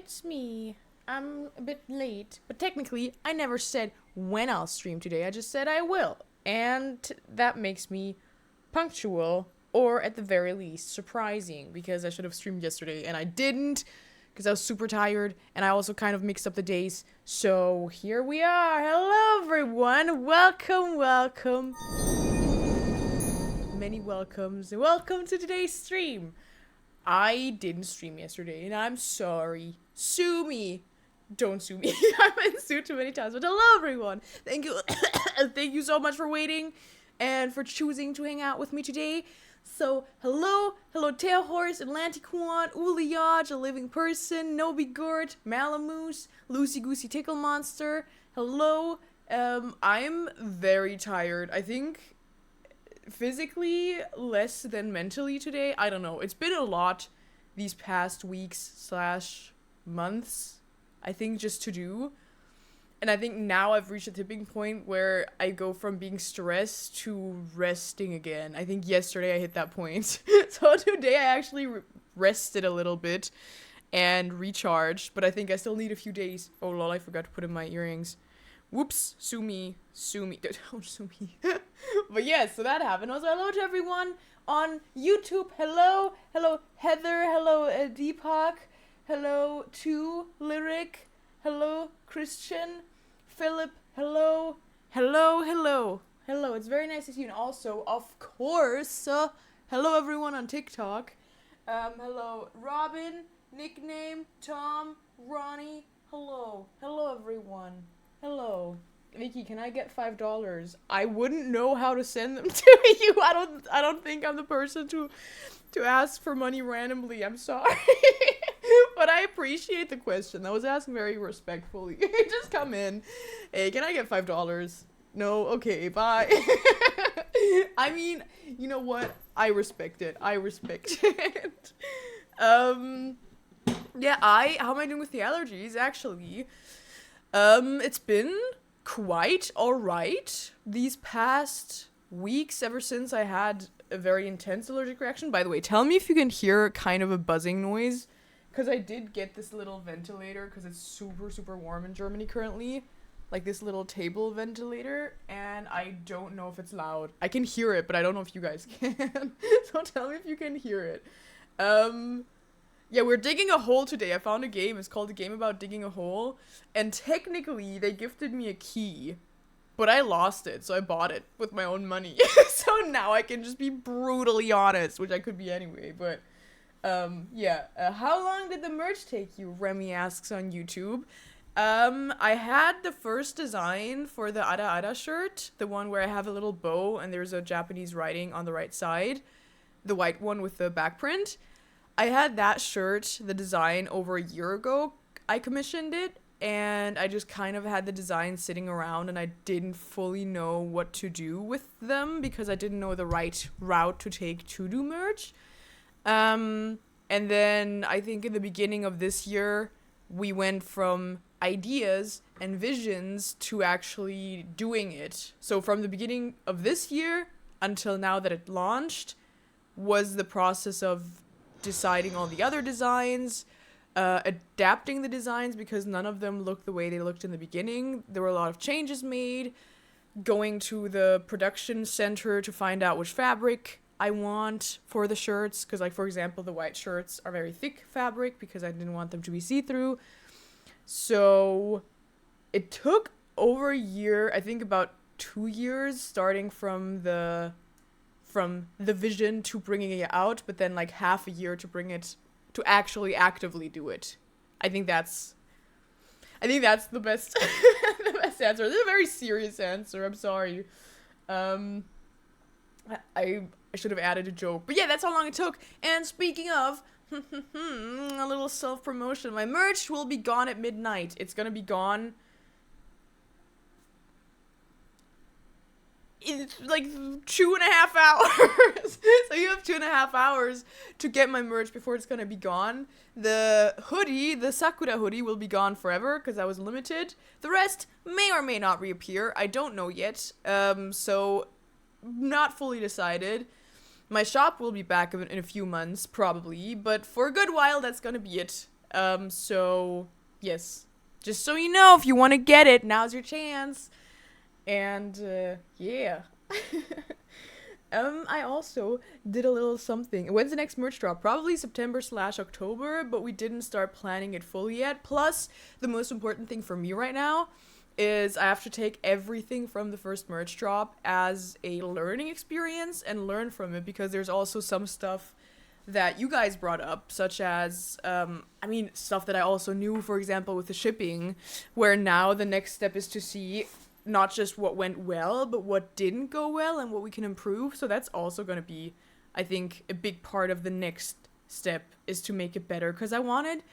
it's me. I'm a bit late, but technically, I never said when I'll stream today. I just said I will. And that makes me punctual, or at the very least, surprising, because I should have streamed yesterday and I didn't, because I was super tired, and I also kind of mixed up the days. So here we are. Hello, everyone. Welcome, welcome. Many welcomes, and welcome to today's stream. I didn't stream yesterday, and I'm sorry. Sue me. Don't sue me. I've been sued too many times. But hello, everyone. Thank you. Thank you so much for waiting and for choosing to hang out with me today. So, hello, Tail Horse, Atlantiquan, Uliage, a living person, Nobi Gort, Malamoose, Loosey Goosey Tickle Monster. Hello. I'm very tired. I think physically less than mentally today. I don't know. It's been a lot these past weeks / months, I think, just to do. And I think now I've reached a tipping point where I go from being stressed to resting again. I think yesterday I hit that point. So today I actually rested a little bit and recharged, but I think I still need a few days. Oh lol, I forgot to put in my earrings. Whoops, sue me. Don't sue me. But yeah, so that happened. Also, hello to everyone on YouTube. Hello Heather. Hello Deepak. Hello to Lyric. Hello Christian. Philip. Hello. It's very nice to see you. And also, of course, hello everyone on TikTok. Hello Robin, nickname Tom, Ronnie. Hello everyone. Hello. Vicky, can I get $5? I wouldn't know how to send them to you. I don't think I'm the person to ask for money randomly. I'm sorry. But I appreciate the question. I was asked very respectfully. Just come in. Hey, can I get $5? No? Okay, bye. I mean, you know what? I respect it. Yeah, how am I doing with the allergies, actually? It's been quite alright these past weeks, ever since I had a very intense allergic reaction. By the way, tell me if you can hear kind of a buzzing noise, because I did get this little ventilator, because it's super, super warm in Germany currently. Like this little table ventilator, and I don't know if it's loud. I can hear it, but I don't know if you guys can. So tell me if you can hear it. Yeah, we're digging a hole today. I found a game. It's called A Game About Digging a Hole. And technically, they gifted me a key. But I lost it, so I bought it with my own money. So now I can just be brutally honest, which I could be anyway. But, yeah. How long did the merch take you? Remy asks on YouTube. I had the first design for the Ada Ada shirt. The one where I have a little bow and there's a Japanese writing on the right side. The white one with the back print. I had that shirt, the design, over a year ago. I commissioned it, and I just kind of had the design sitting around, and I didn't fully know what to do with them because I didn't know the right route to take to do merch. And then I think in the beginning of this year, we went from ideas and visions to actually doing it. So from the beginning of this year until now that it launched was the process of deciding all the other designs, adapting the designs because none of them looked the way they looked in the beginning. There were a lot of changes made, going to the production center to find out which fabric I want for the shirts, because like for example the white shirts are very thick fabric because I didn't want them to be see-through. So it took over a year, I think about 2 years, starting from the vision to bringing it out, but then like half a year to bring it to actually actively do it. I think that's the best the best answer. This is a very serious answer. I'm sorry. I should have added a joke, but yeah, that's how long it took. And speaking of a little self-promotion, my merch will be gone at midnight. It's gonna be gone in like 2.5 hours. So you have 2.5 hours to get my merch before it's gonna be gone. The hoodie, the Sakura hoodie, will be gone forever because that was limited. The rest may or may not reappear. I don't know yet. So not fully decided. My shop will be back in a few months, probably, but for a good while, that's gonna be it. So yes, just so you know, if you want to get it, now's your chance. And yeah. I also did a little something. When's the next merch drop? Probably September/October, but we didn't start planning it fully yet. Plus, the most important thing for me right now is I have to take everything from the first merch drop as a learning experience and learn from it, because there's also some stuff that you guys brought up, such as, stuff that I also knew, for example, with the shipping, where now the next step is to see not just what went well, but what didn't go well and what we can improve. So that's also going to be, I think, a big part of the next step, is to make it better. Because I don't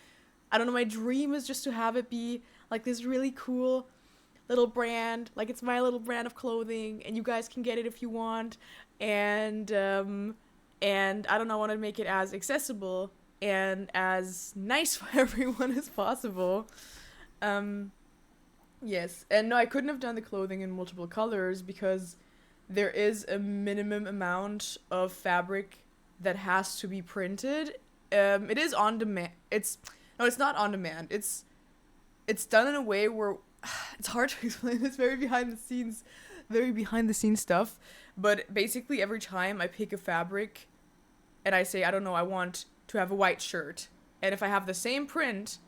know, my dream is just to have it be like this really cool little brand, like it's my little brand of clothing, and you guys can get it if you want. And I don't know, I want to make it as accessible and as nice for everyone as possible. Yes, and no, I couldn't have done the clothing in multiple colors because there is a minimum amount of fabric that has to be printed. It is on demand. It's not on demand. It's done in a way where it's hard to explain. It's very behind the scenes stuff. But basically, every time I pick a fabric and I say, I don't know, I want to have a white shirt, and if I have the same print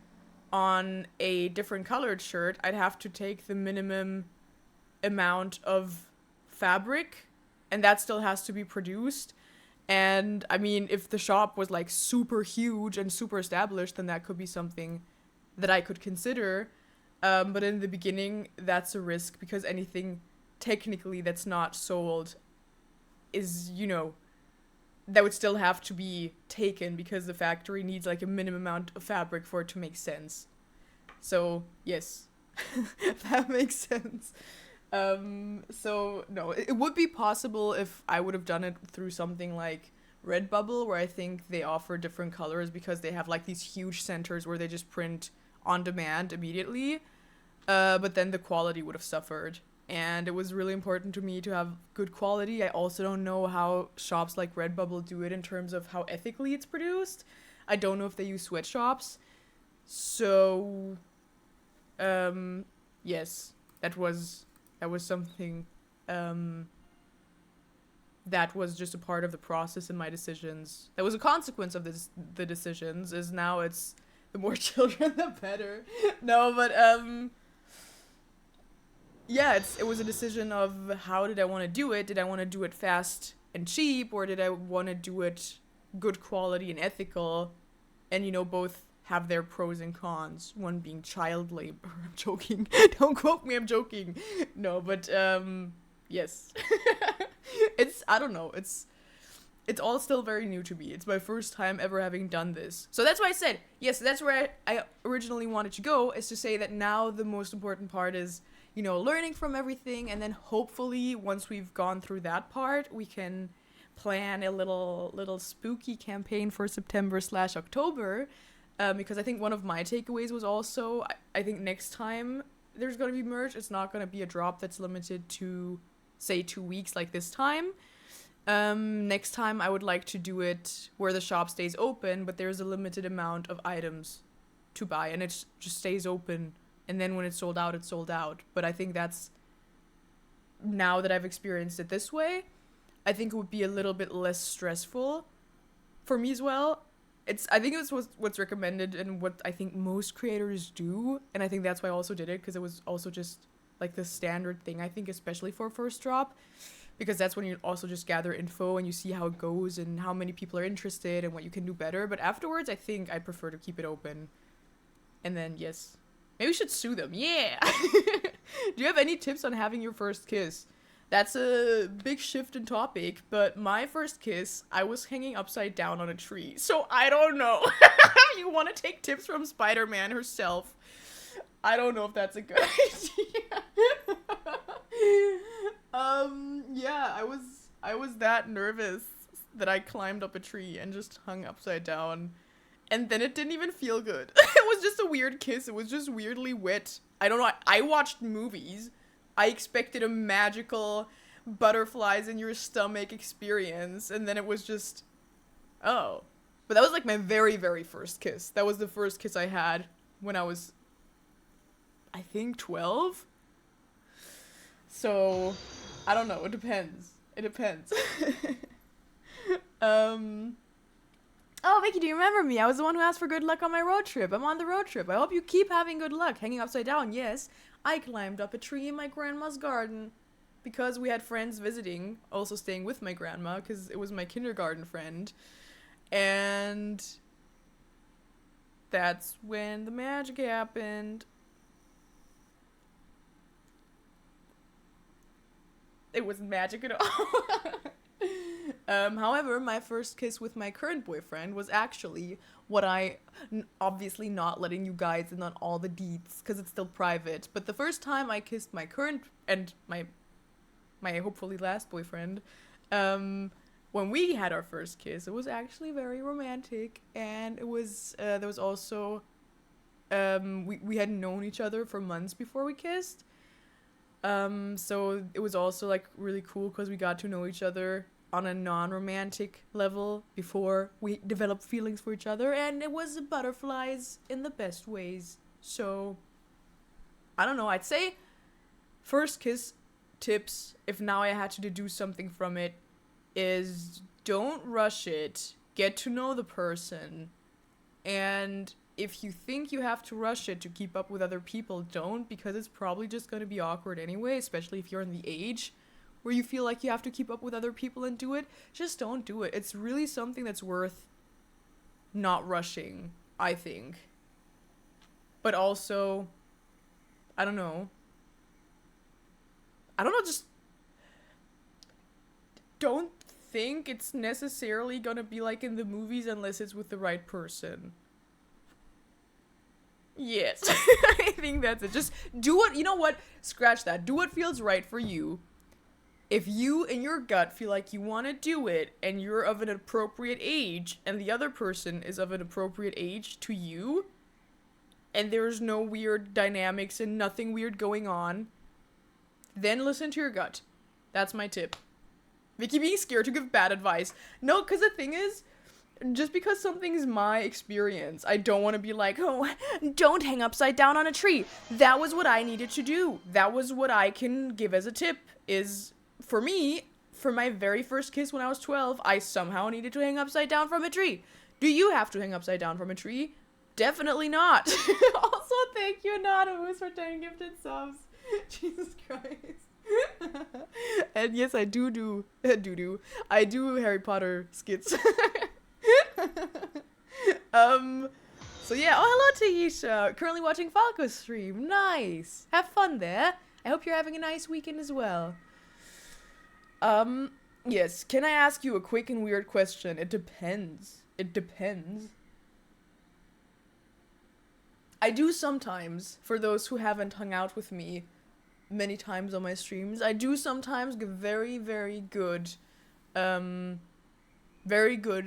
on a different colored shirt, I'd have to take the minimum amount of fabric, and that still has to be produced. And I mean, if the shop was like super huge and super established, then that could be something that I could consider. But in the beginning, that's a risk, because anything technically that's not sold is, that would still have to be taken, because the factory needs like a minimum amount of fabric for it to make sense. So yes, that makes sense. So no, it would be possible if I would have done it through something like Redbubble, where I think they offer different colors because they have like these huge centers where they just print on demand immediately. But then the quality would have suffered. And it was really important to me to have good quality. I also don't know how shops like Redbubble do it in terms of how ethically it's produced. I don't know if they use sweatshops. So, yes, that was something, that was just a part of the process in my decisions. That was a consequence of the decisions, is now it's the more children, the better. No, but, yeah, it was a decision of how did I want to do it? Did I want to do it fast and cheap, or did I want to do it good quality and ethical? And, both have their pros and cons. One being child labor. I'm joking. Don't quote me, I'm joking. No, but, yes. I don't know. It's all still very new to me. It's my first time ever having done this. So that's why I said, yes, that's where I originally wanted to go, is to say that now the most important part is, learning from everything, and then hopefully once we've gone through that part, we can plan a little spooky campaign for September/October, because I think one of my takeaways was also, I think next time there's going to be merch, it's not going to be a drop that's limited to, say, 2 weeks like this time. Next time I would like to do it where the shop stays open, but there's a limited amount of items to buy, and it just stays open. And then when it's sold out, it's sold out. But I think that's, now that I've experienced it this way, I think it would be a little bit less stressful for me as well. I think it's what's recommended and what I think most creators do. And I think that's why I also did it, because it was also just like the standard thing, I think, especially for first drop. Because that's when you also just gather info and you see how it goes and how many people are interested and what you can do better. But afterwards, I think I prefer to keep it open. And then, yes. Maybe we should sue them. Yeah. Do you have any tips on having your first kiss? That's a big shift in topic, but my first kiss, I was hanging upside down on a tree. So I don't know. You want to take tips from Spider-Man herself. I don't know if that's a good idea. Yeah, I was that nervous that I climbed up a tree and just hung upside down. And then it didn't even feel good. It was just a weird kiss. It was just weirdly wet. I don't know. I watched movies. I expected a magical butterflies in your stomach experience. And then it was just, oh, But that was like my very, very first kiss. That was the first kiss I had when I was, I think, 12. So, I don't know. It depends. It depends. Oh, Vicky, do you remember me? I was the one who asked for good luck on my road trip. I'm on the road trip. I hope you keep having good luck. Hanging upside down, yes. I climbed up a tree in my grandma's garden because we had friends visiting, also staying with my grandma because it was my kindergarten friend. And that's when the magic happened. It wasn't magic at all. However, my first kiss with my current boyfriend was actually what obviously not letting you guys in on all the deets because it's still private. But the first time I kissed my current and my hopefully last boyfriend, when we had our first kiss, it was actually very romantic, and it was there was also we had known each other for months before we kissed. So it was also like really cool because we got to know each other on a non-romantic level before we developed feelings for each other, and it was butterflies in the best ways. So I don't know, I'd say first kiss tips, if now I had to deduce something from it, is don't rush it, get to know the person, and if you think you have to rush it to keep up with other people, don't, because it's probably just going to be awkward anyway, especially if you're in the age where you feel like you have to keep up with other people and do it. Just don't do it. It's really something that's worth not rushing, I think. But also, I don't know, just don't think it's necessarily gonna be like in the movies unless it's with the right person. Yes. I think that's it. Just do what, you know what? Scratch that. Do what feels right for you. If you in your gut feel like you want to do it and you're of an appropriate age and the other person is of an appropriate age to you and there's no weird dynamics and nothing weird going on, then listen to your gut. That's my tip. Vicky being scared to give bad advice. No, because the thing is, just because something's my experience, I don't want to be like, oh, don't hang upside down on a tree. That was what I needed to do. That was what I can give as a tip is... For me, for my very first kiss when I was 12, I somehow needed to hang upside down from a tree. Do you have to hang upside down from a tree? Definitely not. Also, thank you, Anonymous, for 10 gifted subs. Jesus Christ. And yes, I do Harry Potter skits. So yeah, oh, hello, Tahisha. Currently watching Falco's stream. Nice. Have fun there. I hope you're having a nice weekend as well. Yes, can I ask you a quick and weird question? It depends. I do sometimes, for those who haven't hung out with me many times on my streams, I do sometimes give very, very good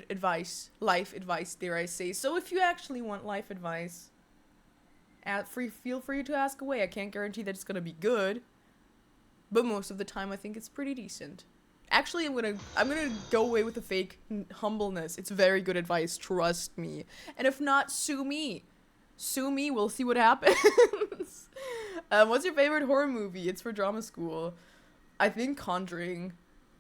advice, life advice, dare I say. So if you actually want life advice, feel free to ask away. I can't guarantee that it's gonna be good, but most of the time I think it's pretty decent. Actually, I'm gonna go away with the fake humbleness. It's very good advice, trust me. And if not, sue me. Sue me, we'll see what happens. What's your favorite horror movie? It's for drama school. I think Conjuring.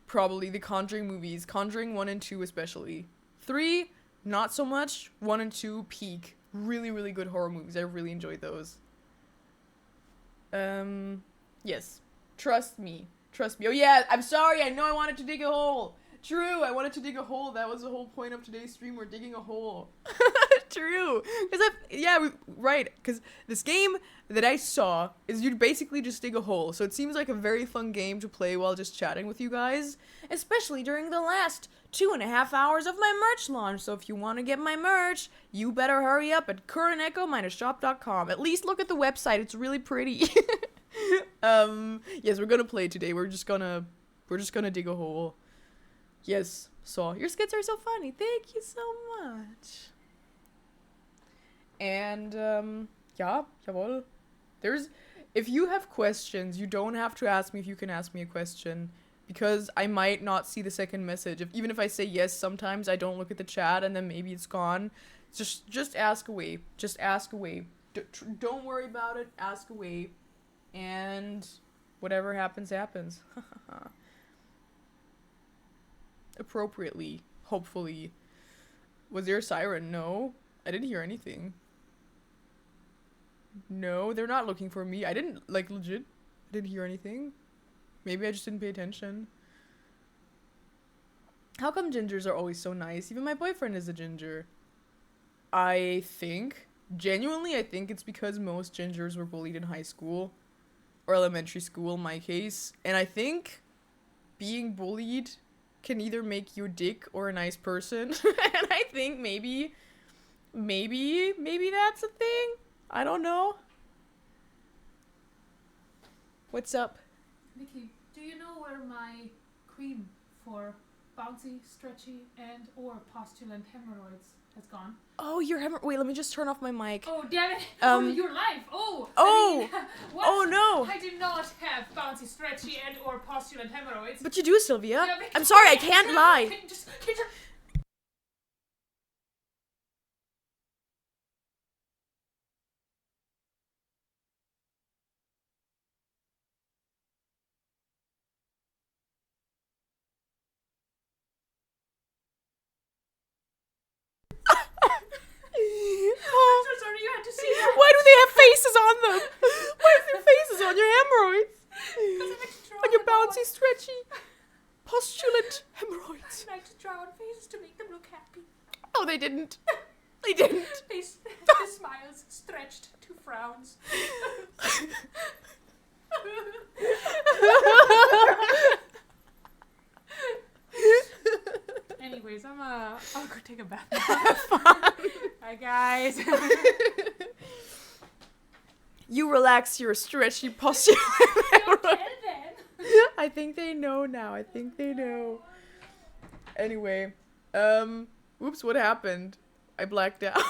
Probably the Conjuring movies. Conjuring 1 and 2 especially. 3, not so much. 1 and 2, peak. Really, really good horror movies. I really enjoyed those. Yes. Trust me. Oh yeah, I'm sorry, I know I wanted to dig a hole. True, I wanted to dig a hole. That was the whole point of today's stream. We're digging a hole. True. Right. Because this game that I saw is you basically just dig a hole. So it seems like a very fun game to play while just chatting with you guys. Especially during the last 2.5 hours of my merch launch. So if you want to get my merch, you better hurry up at currentecho-shop.com. At least look at the website. It's really pretty. Yes, we're gonna play today. We're just gonna dig a hole. Yes, Saw. Your skits are so funny. Thank you so much. And, yeah, jawohl. If you have questions, you don't have to ask me if you can ask me a question. because I might not see the second message. Even if I say yes, sometimes I don't look at the chat and then maybe it's gone. Just ask away. Just ask away. Don't worry about it. Ask away. And whatever happens, happens. Appropriately. Hopefully. Was there a siren? No. I didn't hear anything. No, they're not looking for me. I didn't, like, legit. I didn't hear anything. Maybe I just didn't pay attention. How come gingers are always so nice? Even my boyfriend is a ginger. I think, genuinely, I think it's because most gingers were bullied in high school. Or elementary school, in my case. And I think being bullied can either make you a dick or a nice person. And I think maybe that's a thing. I don't know. What's up? Nikki, do you know where my cream for bouncy, stretchy, and or postulant hemorrhoids has gone? Oh, your wait, let me just turn off my mic. Oh, damn it. You're live. Oh. Oh. I mean, what? Oh, no. I do not have bouncy, stretchy, and or postulant hemorrhoids. But you do, Sylvia. Yeah, I'm sorry, I can't lie. Can you I'm so sorry you had to see that. Why do they have faces on them? Why are there faces on your hemorrhoids? On your bouncy, stretchy, postulant hemorrhoids. I like to draw on faces to make them look happy. Oh, they didn't. They didn't. The smiles stretched to frowns. Anyways, I'll go take a bath now. Bye, guys. You relax your stretchy postulant hemorrhoids. I think they know now. I think they know. Anyway, oops, what happened? I blacked out.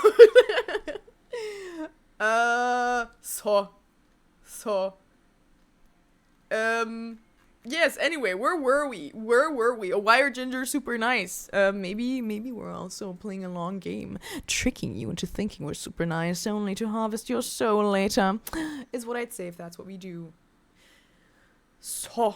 Yes, anyway, where were we? Oh, why are gingers super nice? Maybe we're also playing a long game, tricking you into thinking we're super nice, only to harvest your soul later, is what I'd say if that's what we do. So,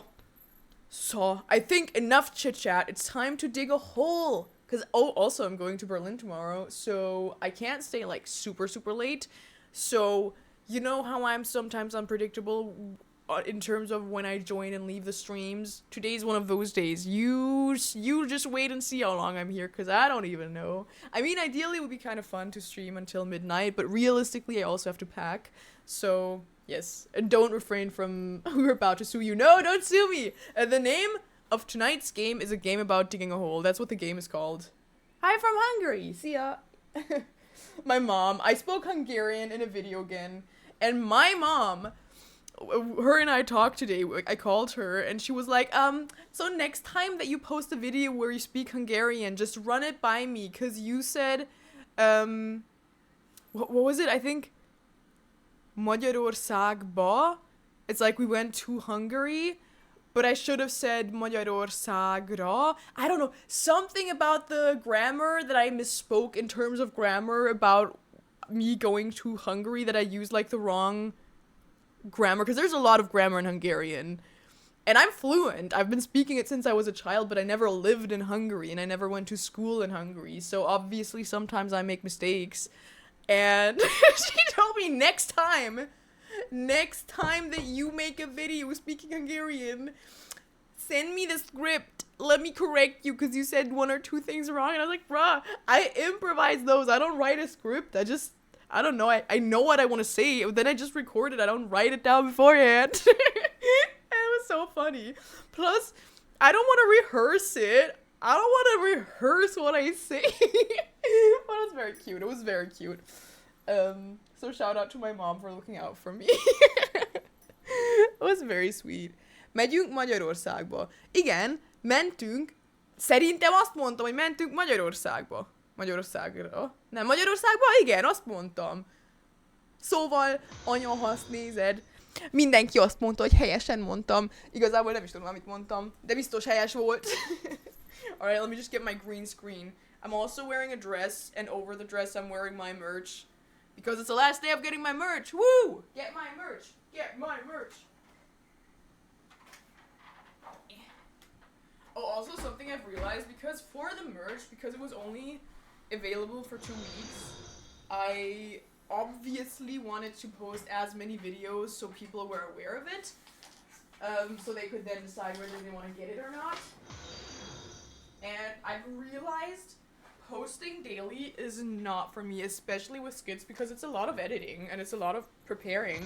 I think enough chit-chat, it's time to dig a hole. Because, also I'm going to Berlin tomorrow, so I can't stay, like, super late. So, you know how I'm sometimes unpredictable in terms of when I join and leave the streams? Today's one of those days. You just wait and see how long I'm here, because I don't even know. I mean, ideally it would be kind of fun to stream until midnight, but realistically I also have to pack. So, yes. And don't refrain from, we're about to sue you. No, don't sue me! The name of tonight's game is a game about digging a hole. That's what the game is called. Hi from Hungary. See ya. My mom. I spoke Hungarian in a video again. And my mom, her and I talked today. I called her and she was like, so next time that you post a video where you speak Hungarian, just run it by me. Cause you said, what was it? I think Magyarországba. It's like we went to Hungary. But I should have said Magyarországra. I don't know. Something about the grammar that I misspoke in terms of grammar about me going to Hungary, that I used like the wrong grammar. Because there's a lot of grammar in Hungarian. And I'm fluent. I've been speaking it since I was a child, but I never lived in Hungary and I never went to school in Hungary. So obviously sometimes I make mistakes. And she told me next time that you make a video speaking Hungarian, send me the script. Let me correct you because you said one or two things wrong. And I was like, bruh, I improvise those. I don't write a script. I don't know. I know what I want to say. Then I just record it. I don't write it down beforehand. It was so funny. Plus, I don't want to rehearse it. I don't want to rehearse what I say. But it was very cute. It was very cute. So shout out to my mom for looking out for me. It was very sweet. Megyünk Magyarországba. Igen, mentünk. Szerintem azt mondtam, hogy mentünk Magyarországba. Magyarországra. Nem Magyarországba? Igen, azt mondtam. Szóval, anya, ha azt nézed. Mindenki azt mondta, hogy helyesen mondtam. Igazából nem is tudom, amit mondtam, de biztos helyes volt. Alright, let me just get my green screen. I'm also wearing a dress, and over the dress I'm wearing my merch. Because it's the last day of getting my merch. Woo! Get my merch. Get my merch. Oh, also something I've realized, because for the merch, because it was only available for 2 weeks, I obviously wanted to post as many videos so people were aware of it. So they could then decide whether they want to get it or not. And I've realized posting daily is not for me, especially with skits, because it's a lot of editing and it's a lot of preparing.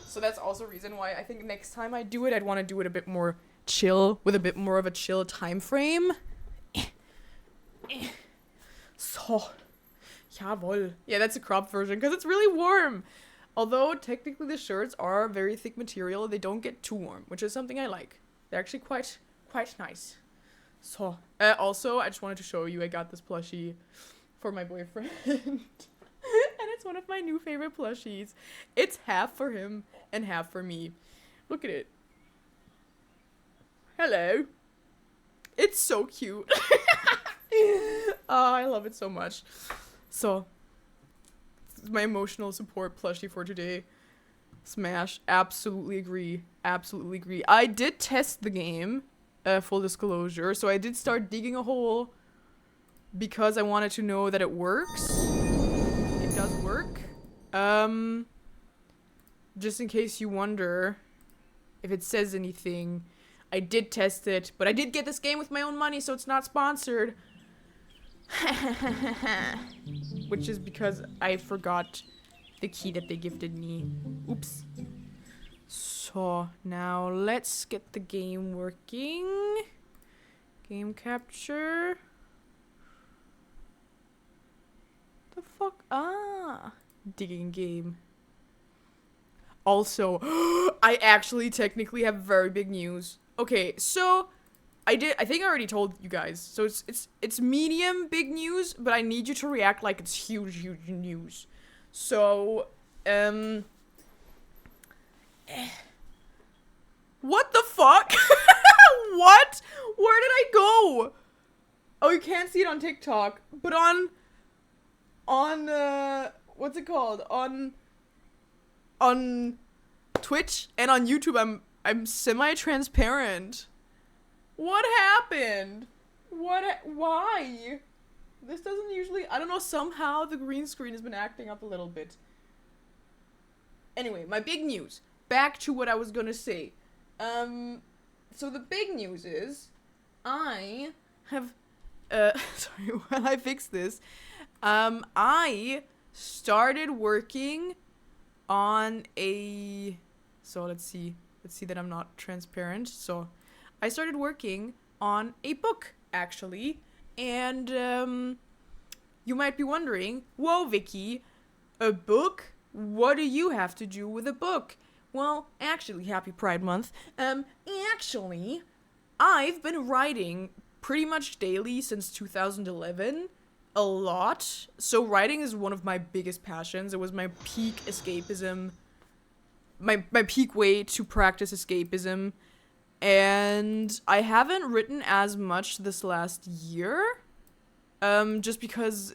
So that's also a reason why I think next time I do it, I'd want to do it a bit more chill, with a bit more of a chill time frame. So, jawohl. Yeah, that's a cropped version because it's really warm. Although technically the shirts are very thick material, they don't get too warm, which is something I like. They're actually quite nice. So, also, I just wanted to show you, I got this plushie for my boyfriend. And it's one of my new favorite plushies. It's half for him and half for me. Look at it. Hello. It's so cute. I love it so much. So, this is my emotional support plushie for today. Smash. Absolutely agree. Absolutely agree. I did test the game. Full disclosure. So I did start digging a hole because I wanted to know that it works. It does work. Just in case you wonder if it says anything, I did test it, but I did get this game with my own money, so it's not sponsored. Which is because I forgot the key that they gifted me. Oops. So, now let's get the game working. Game capture. The fuck? Ah. Digging game. Also, I actually technically have very big news. Okay, so I think I already told you guys. So it's medium big news, but I need you to react like it's huge news. So, what the fuck? What? Where did I go? Oh, you can't see it on TikTok, but on what's it called? On Twitch and on YouTube, I'm semi-transparent. What happened? Why? This doesn't usually, I don't know, somehow the green screen has been acting up a little bit. Anyway, my big news. Back to what I was gonna say. So the big news is, I have, sorry, while I fix this, I started working on a, so let's see that I'm not transparent. So, I started working on a book, actually, and, you might be wondering, whoa, Vicky, a book? What do you have to do with a book? Well, actually, happy Pride Month. Actually, I've been writing pretty much daily since 2011. A lot. So writing is one of my biggest passions. It was my peak escapism. My peak way to practice escapism. And I haven't written as much this last year. Just because,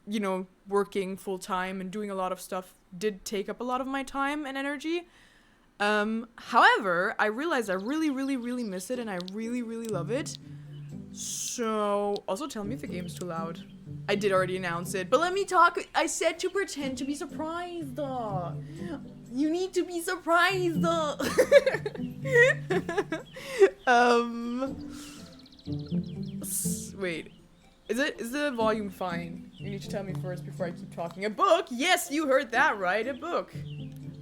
you know, working full time and doing a lot of stuff did take up a lot of my time and energy. However, I realized I really miss it and I really love it. So, also tell me if the game's too loud. I did already announce it, but let me talk. I said to pretend to be surprised. You need to be surprised. Wait. Is the volume fine? You need to tell me first before I keep talking. A book? Yes, you heard that right. A book.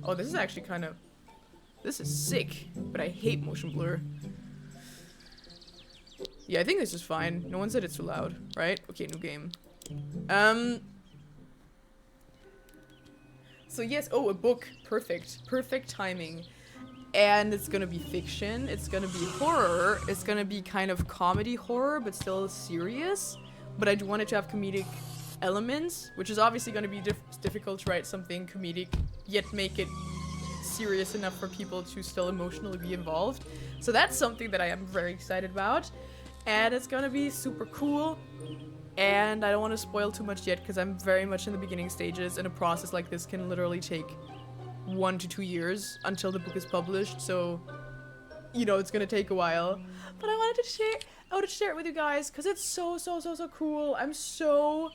Oh, this is actually kind of... This is sick, but I hate motion blur. Yeah, I think this is fine. No one said it's too loud, right? Okay, new game. So yes, oh, a book. Perfect. Perfect timing. And it's gonna be fiction. It's gonna be horror. It's gonna be kind of comedy horror, but still serious. But I do want it to have comedic elements, which is obviously gonna be difficult to write something comedic, yet make it serious enough for people to still emotionally be involved. So that's something that I am very excited about. And it's gonna be super cool. And I don't want to spoil too much yet because I'm very much in the beginning stages, and a process like this can literally take 1 to 2 years until the book is published. So, you know, it's gonna take a while. But I wanted to share it with you guys because it's so cool. I'm so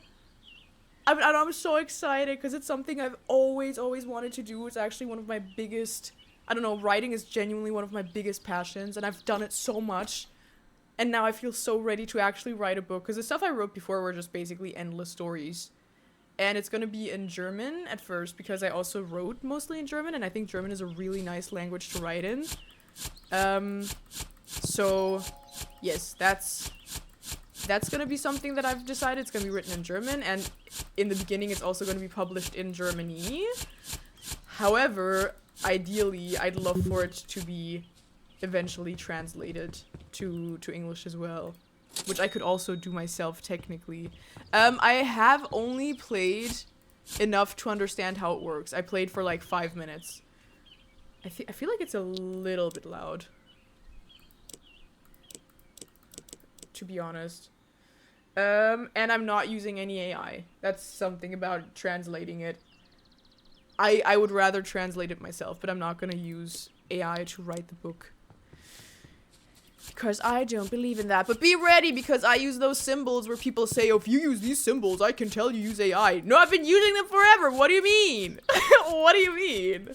excited because it's something I've always wanted to do. It's actually one of my biggest, I don't know, writing is genuinely one of my biggest passions, and I've done it so much. And now I feel so ready to actually write a book because the stuff I wrote before were just basically endless stories. And it's gonna be in German at first because I also wrote mostly in German, and I think German is a really nice language to write in. So yes, that's gonna be something that I've decided. It's gonna be written in German, and in the beginning it's also gonna be published in Germany. However, ideally, I'd love for it to be eventually translated to English as well, which I could also do myself technically. I have only played enough to understand how it works. I played for like 5 minutes. I feel like it's a little bit loud, to be honest. And I'm not using any AI. That's something about translating it. I would rather translate it myself, but I'm not gonna use AI to write the book. Because I don't believe in that. But be ready, because I use those symbols where people say, oh, if you use these symbols, I can tell you use AI. No, I've been using them forever. What do you mean? What do you mean?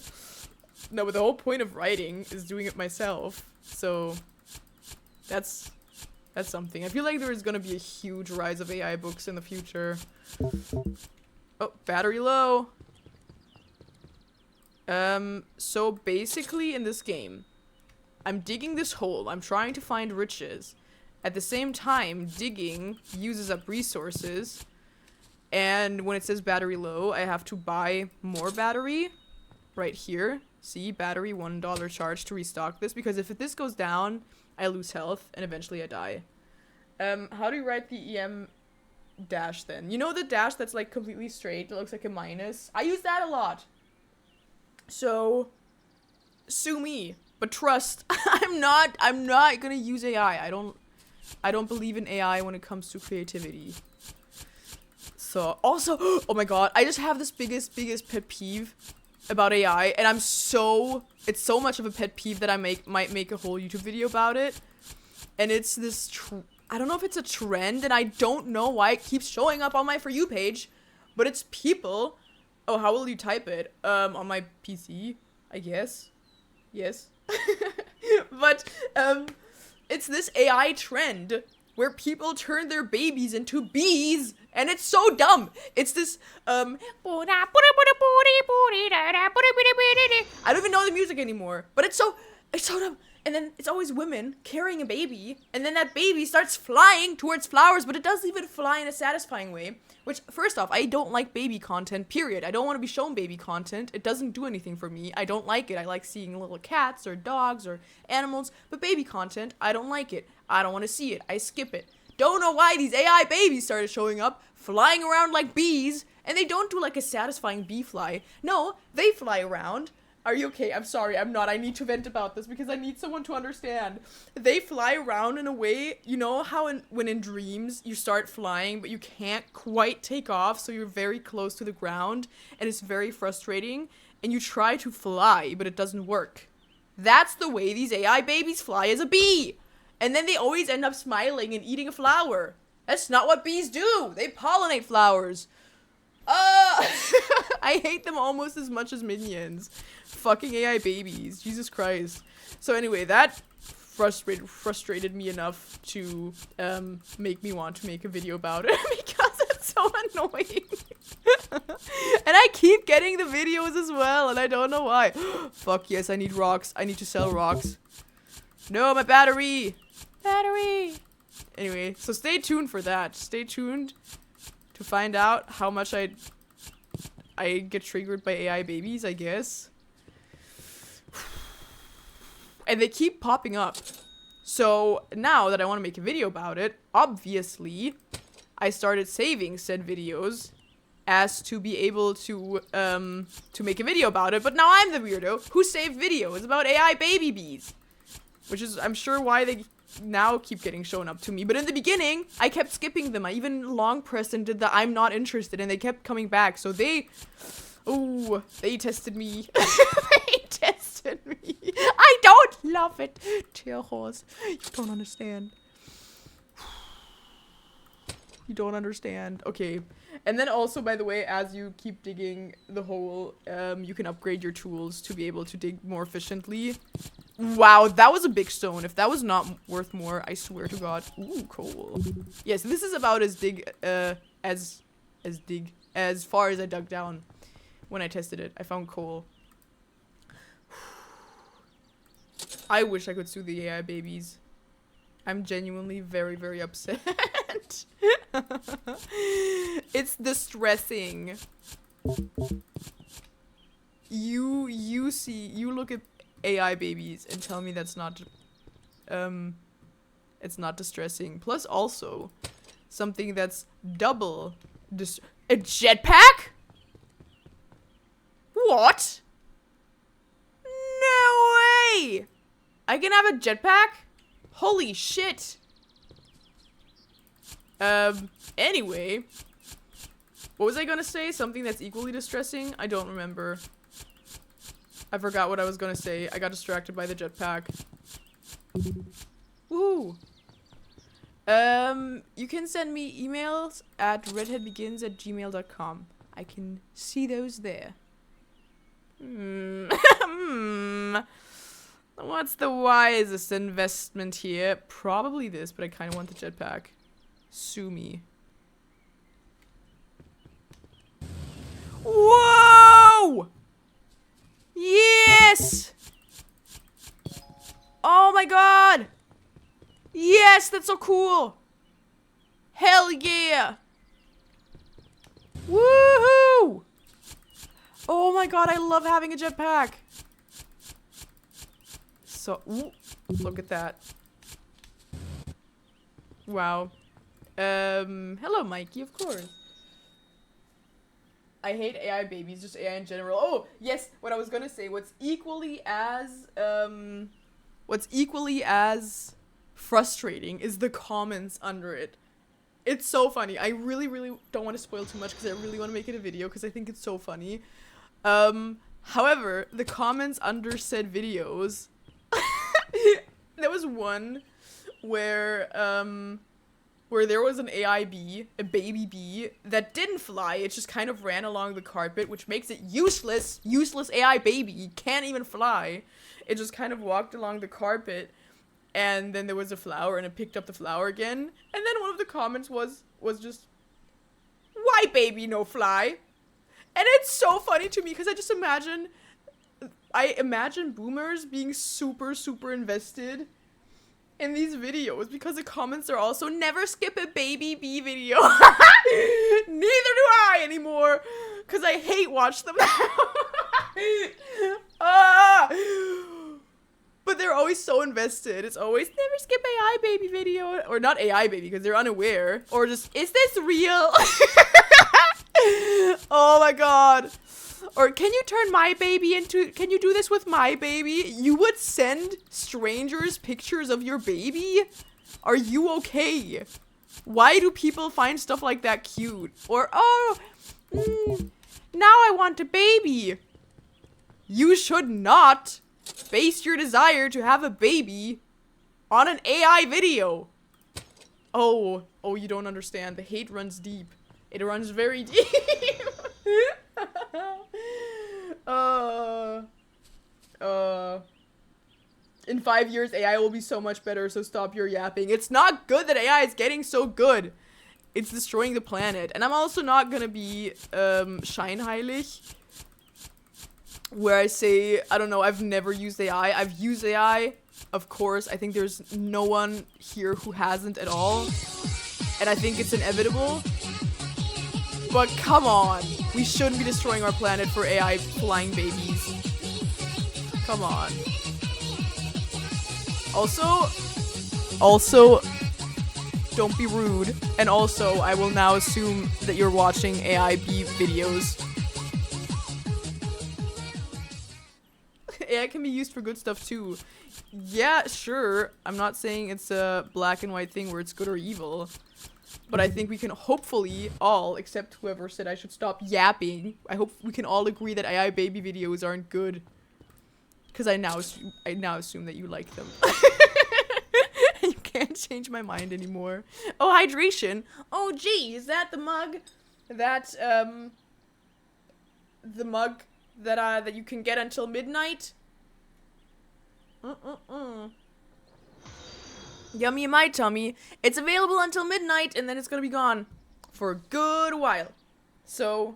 No, but the whole point of writing is doing it myself. So that's something. I feel like there is going to be a huge rise of AI books in the future. Oh, battery low. So basically in this game, I'm digging this hole. I'm trying to find riches. At the same time, digging uses up resources. And when it says battery low, I have to buy more battery right here. See, battery $1 charge to restock this, because if this goes down, I lose health and eventually I die. How do you write the EM dash then? You know the dash that's like completely straight, that looks like a minus? I use that a lot. So, sue me. But trust, I'm not gonna use AI. I don't believe in AI when it comes to creativity. So, also, oh my god, I just have this biggest pet peeve about AI, and it's so much of a pet peeve that I might make a whole YouTube video about it. And it's this, I don't know if it's a trend, and I don't know why it keeps showing up on my For You page, but it's people, oh, how will you type it? On my PC, I guess. Yes. But, it's this AI trend where people turn their babies into bees, and it's so dumb. It's this, I don't even know the music anymore, but it's so dumb. And then it's always women carrying a baby, and then that baby starts flying towards flowers, but it doesn't even fly in a satisfying way. Which, first off, I don't like baby content, period. I don't want to be shown baby content. It doesn't do anything for me. I don't like it. I like seeing little cats or dogs or animals, but baby content, I don't like it. I don't want to see it. I skip it. Don't know why these AI babies started showing up, flying around like bees, and they don't do like a satisfying bee fly. No, they fly around. Are you okay? I'm sorry, I'm not. I need to vent about this because I need someone to understand. They fly around in a way, you know how when in dreams you start flying but you can't quite take off, so you're very close to the ground and it's very frustrating, and you try to fly but it doesn't work. That's the way these AI babies fly as a bee. And then they always end up smiling and eating a flower. That's not what bees do. They pollinate flowers. I hate them almost as much as minions. Fucking AI babies. Jesus Christ. So anyway, that frustrated me enough to make me want to make a video about it because it's so annoying. And I keep getting the videos as well, and I don't know why. Fuck yes, I need rocks. I need to sell rocks. No, my battery. Battery. Anyway, so stay tuned for that. Stay tuned to find out how much I get triggered by AI babies, I guess. And they keep popping up. So now that I want to make a video about it, obviously, I started saving said videos as to be able to make a video about it. But now I'm the weirdo who saved videos about AI baby bees, which is, I'm sure, why they now keep getting shown up to me. But in the beginning, I kept skipping them. I even long pressed and did the I'm not interested, and they kept coming back. So they tested me. They tested me. I don't love it. Tear horse. You don't understand. You don't understand. Okay. And then also, by the way, as you keep digging the hole, you can upgrade your tools to be able to dig more efficiently. Wow, that was a big stone. If that was not worth more, I swear to God. Ooh, coal. Yes, this is about as far as I dug down when I tested it. I found coal. I wish I could sue the AI babies. I'm genuinely very, very upset. It's distressing. You look at AI babies and tell me that's not it's not distressing. Plus also something that's double a jetpack? What? No way! I can have a jetpack? Holy shit. Anyway. What was I gonna say? Something that's equally distressing? I don't remember. I forgot what I was gonna say. I got distracted by the jetpack. Woo! You can send me emails at redheadbegins@gmail.com. I can see those there. What's the wisest investment here? Probably this, but I kind of want the jetpack. Sue me. Whoa! Yes! Oh my god! Yes, that's so cool! Hell yeah! Woohoo! Oh my god, I love having a jetpack! So, ooh, look at that. Wow. Hello Mikey, of course. I hate AI babies, just AI in general. Oh, yes, what I was gonna say, what's equally as frustrating is the comments under it. It's so funny. I really, really don't want to spoil too much because I really want to make it a video because I think it's so funny. However, the comments under said videos, there was one where there was an AI bee, a baby bee, that didn't fly. It just kind of ran along the carpet, which makes it useless. Useless AI baby. Can't even fly. It just kind of walked along the carpet, and then there was a flower, and it picked up the flower again. And then one of the comments was just, why baby no fly? And it's so funny to me, because I imagine boomers being super, super invested in these videos because the comments are also never skip a baby bee video. Neither do I anymore because I hate watch them. But they're always so invested. It's always never skip AI baby video, or not AI baby because they're unaware, or just is this real? Oh my god. Or can you turn my baby into, can you do this with my baby? You would send strangers pictures of your baby? Are you okay? Why do people find stuff like that cute? Or, oh, now I want a baby. You should not base your desire to have a baby on an AI video. Oh, you don't understand. The hate runs deep. It runs very deep. In 5 years, AI will be so much better, so stop your yapping. It's not good that AI is getting so good. It's destroying the planet. And I'm also not gonna be, scheinheilig, where I say, I don't know, I've never used AI. I've used AI, of course. I think there's no one here who hasn't at all. And I think it's inevitable. But come on, we shouldn't be destroying our planet for AI flying babies. Come on. Also, don't be rude. And also, I will now assume that you're watching AIB videos. AI can be used for good stuff too. Yeah, sure. I'm not saying it's a black and white thing where it's good or evil. But I think we can hopefully all, except whoever said I should stop yapping, I hope we can all agree that AI baby videos aren't good. Because I now assume that you like them. You can't change my mind anymore. Oh, hydration. Oh, gee, is that the mug? That, the mug that you can get until midnight? Yummy in my tummy. It's available until midnight, and then it's gonna be gone for a good while. So,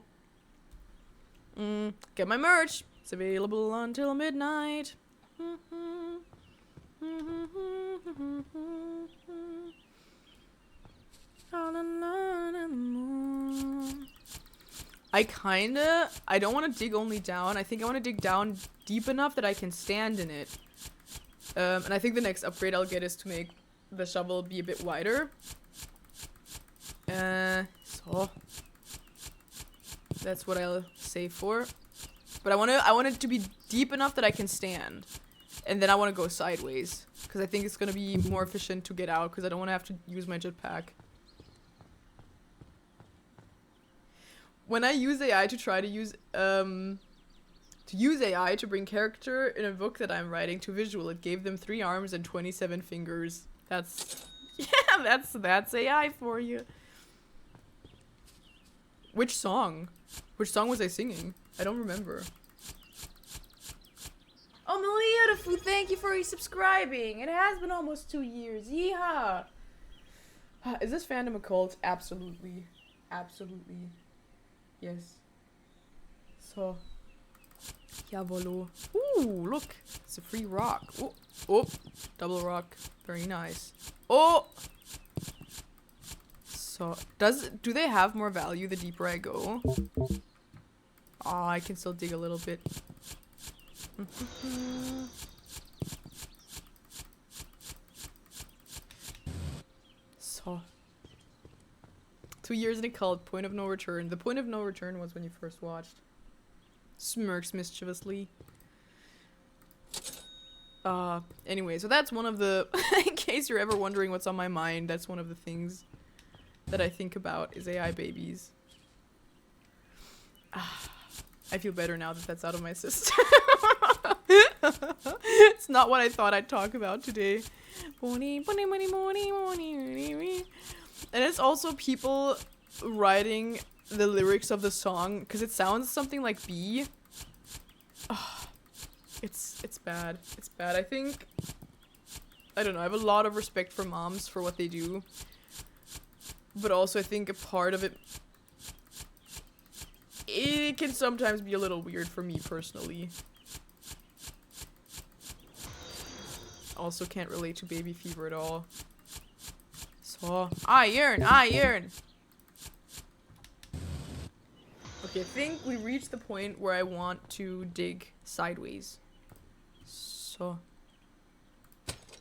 get my merch. It's available until midnight. I don't want to dig only down. I think I want to dig down deep enough that I can stand in it. And I think the next upgrade I'll get is to make the shovel be a bit wider. So that's what I'll save for. But I want it to be deep enough that I can stand. And then I want to go sideways. Because I think it's going to be more efficient to get out. Because I don't want to have to use my jetpack. When I use AI to try to use AI to bring character in a book that I'm writing to visual, it gave them 3 arms and 27 fingers. That's that's AI for you. Which song? Which song was I singing? I don't remember. Oh, Maliafu, thank you for resubscribing. It has been almost 2 years. Yeehaw. Is this fandom a cult? Absolutely. Absolutely. Yes. So. Yavolo. Ooh, look. It's a free rock. Oh, oh. Double rock. Very nice. Oh! So, do they have more value the deeper I go? Aw, I can still dig a little bit. So. 2 years in a cult, point of no return. The point of no return was when you first watched. Smirks mischievously. Anyway, so that's one of the, in case you're ever wondering what's on my mind, that's one of the things that I think about is AI babies. I feel better now that that's out of my system. It's not what I thought I'd talk about today. And it's also people writing the lyrics of the song because it sounds something like B. It's bad. It's bad. I think, I don't know, I have a lot of respect for moms for what they do. But also I think a part of it, it can sometimes be a little weird for me personally. Also can't relate to baby fever at all. So, iron. Okay, I think we reached the point where I want to dig sideways. So.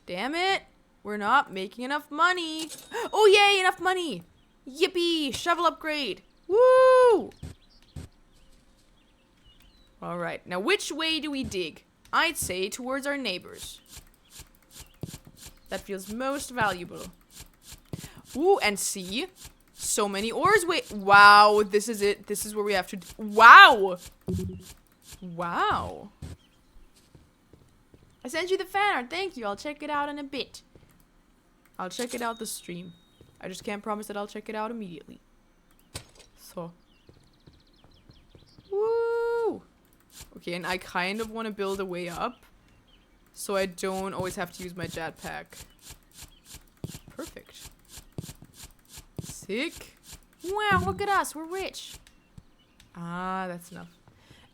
Damn it! We're not making enough money! Oh yay, enough money! Yippee! Shovel upgrade! Woo! Alright, now which way do we dig? I'd say towards our neighbors. That feels most valuable. Ooh, and see? So many ores. Wait, wow, this is it. This is where we have to... Wow! Wow. I sent you the fan art. Thank you. I'll check it out in a bit. I'll check it out the stream. I just can't promise that I'll check it out immediately. So. Woo! Okay, and I kind of want to build a way up. So I don't always have to use my jetpack. Perfect. Sick. Wow, look at us. We're rich. Ah, that's enough.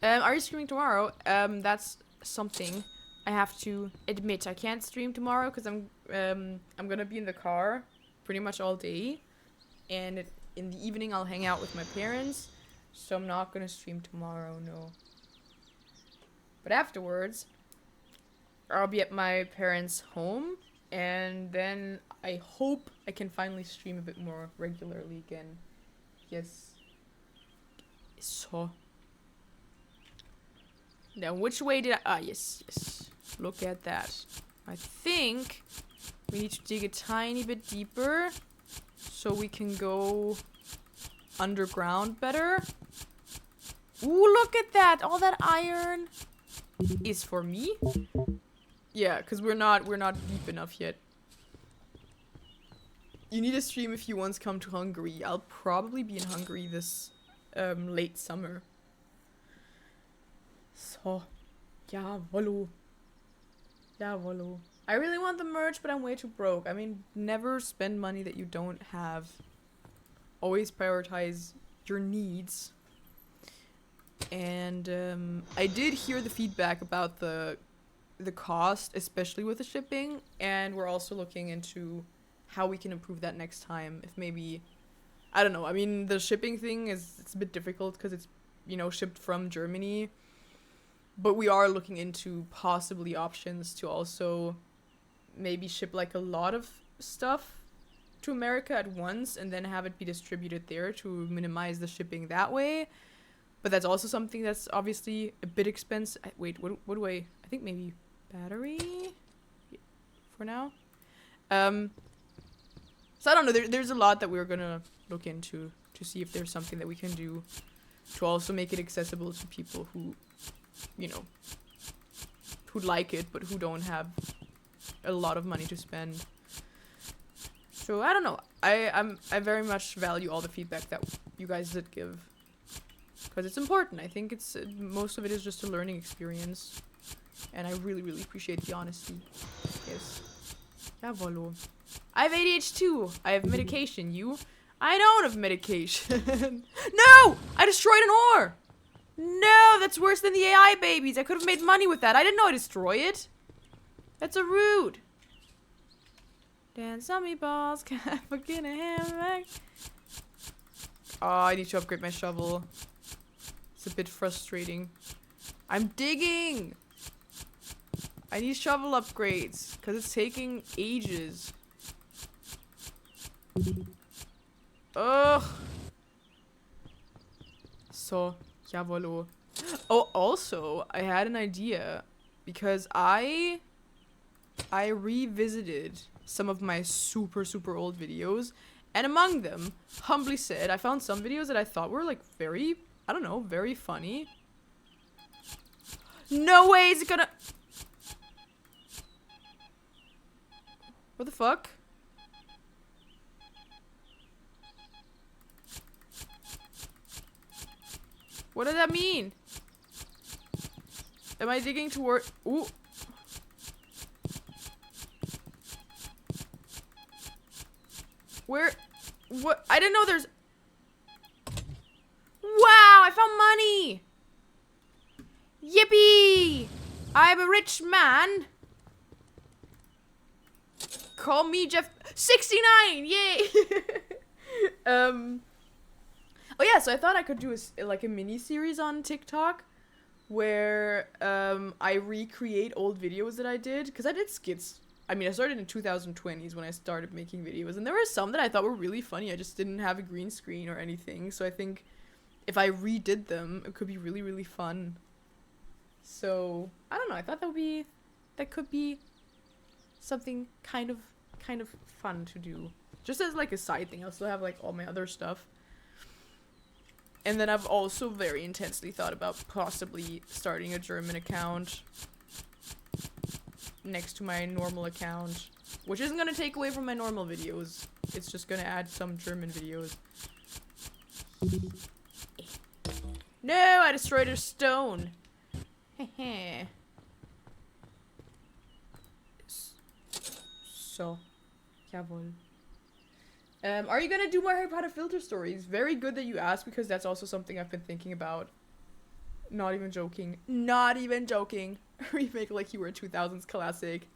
Are you streaming tomorrow? That's something I have to admit. I can't stream tomorrow because I'm gonna be in the car pretty much all day. And in the evening I'll hang out with my parents. So I'm not gonna stream tomorrow, no. But afterwards, I'll be at my parents' home. And then I hope I can finally stream a bit more regularly again. Yes. So. Now, which way did I... Ah, yes, yes. Look at that. I think we need to dig a tiny bit deeper so we can go underground better. Ooh, look at that! All that iron is for me. Yeah, because we're not deep enough yet. You need a stream if you once come to Hungary. I'll probably be in Hungary this late summer. So, jawollo. Jawollo. I really want the merch, but I'm way too broke. I mean, never spend money that you don't have. Always prioritize your needs. And I did hear the feedback about the cost, especially with the shipping, and we're also looking into how we can improve that next time. If maybe, I don't know. I mean, the shipping thing it's a bit difficult because it's, you know, shipped from Germany. But we are looking into possibly options to also maybe ship like a lot of stuff to America at once and then have it be distributed there to minimize the shipping that way. But that's also something that's obviously a bit expensive. Wait, what do I think maybe battery for now? So I don't know, there's a lot that we're gonna look into to see if there's something that we can do to also make it accessible to people who, you know, who like it but who don't have a lot of money to spend. So I don't know. I very much value all the feedback that you guys did give, because it's important. I think it's most of it is just a learning experience, and I really, really appreciate the honesty. Yes. Jawollo. I have ADHD too. I have medication. You? I don't have medication. No! I destroyed an ore! No, that's worse than the AI babies. I could have made money with that. I didn't know I destroy it. That's a rude. Dance on me balls, can't forget a hammer. Oh, I need to upgrade my shovel. It's a bit frustrating. I'm digging! I need shovel upgrades, because it's taking ages. Ugh. So, jawollo. Oh, also, I had an idea, because I revisited some of my super, super old videos, and among them, humbly said, I found some videos that I thought were, like, very, I don't know, very funny. No way is it gonna... What the fuck? What does that mean? Am I digging toward... Ooh. Where? What? I didn't know there's... Wow, I found money! Yippee! I'm a rich man. Call me Jeff... 69! Yay! Oh yeah, so I thought I could do a mini-series on TikTok where I recreate old videos that I did, because I did skits. I mean, I started in 2020s when I started making videos, and there were some that I thought were really funny. I just didn't have a green screen or anything, so I think if I redid them, it could be really, really fun. So, I don't know, I thought that could be something kind of fun to do. Just as like a side thing. I'll still have like all my other stuff. And then I've also very intensely thought about possibly starting a German account next to my normal account, which isn't going to take away from my normal videos. It's just going to add some German videos. No, I destroyed a stone. Heh. So, jawohl. Are you gonna do more Harry Potter filter stories? Very good that you asked, because that's also something I've been thinking about. Not even joking. Not even joking. Remake like you were a 2000s classic.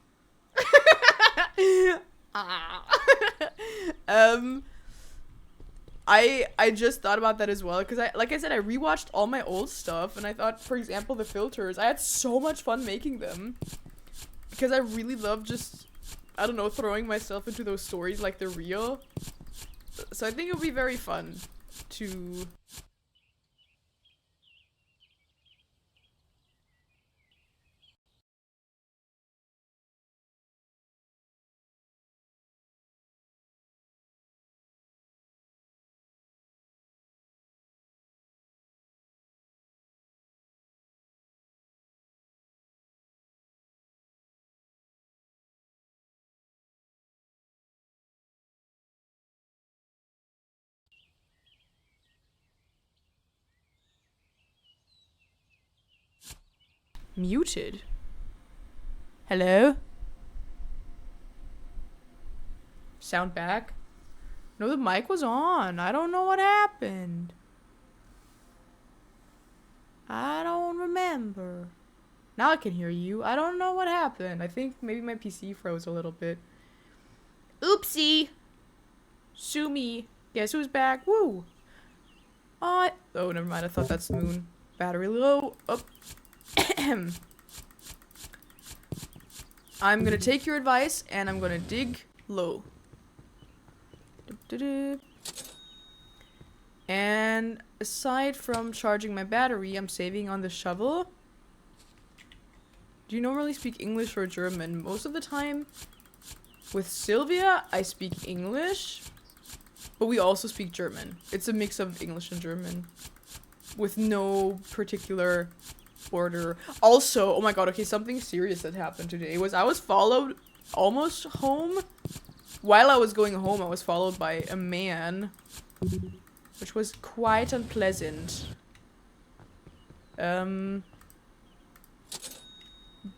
I just thought about that as well, because like I said, I rewatched all my old stuff, and I thought, for example, the filters, I had so much fun making them, because I really love just I don't know, throwing myself into those stories like they're real. So I think it'll be very fun to... Muted? Hello? Sound back? No, the mic was on. I don't know what happened. I don't remember. Now I can hear you. I don't know what happened. I think maybe my PC froze a little bit. Oopsie! Sue me. Guess who's back? Woo! Oh, never mind. I thought that's the moon. Battery low. Oh. I'm gonna take your advice and I'm gonna dig low. And aside from charging my battery, I'm saving on the shovel. Do you normally speak English or German? Most of the time with Sylvia, I speak English, but we also speak German. It's a mix of English and German with no particular order. Also, oh my god, okay, something serious that happened today was I was followed almost home. While I was going home, I was followed by a man, which was quite unpleasant. But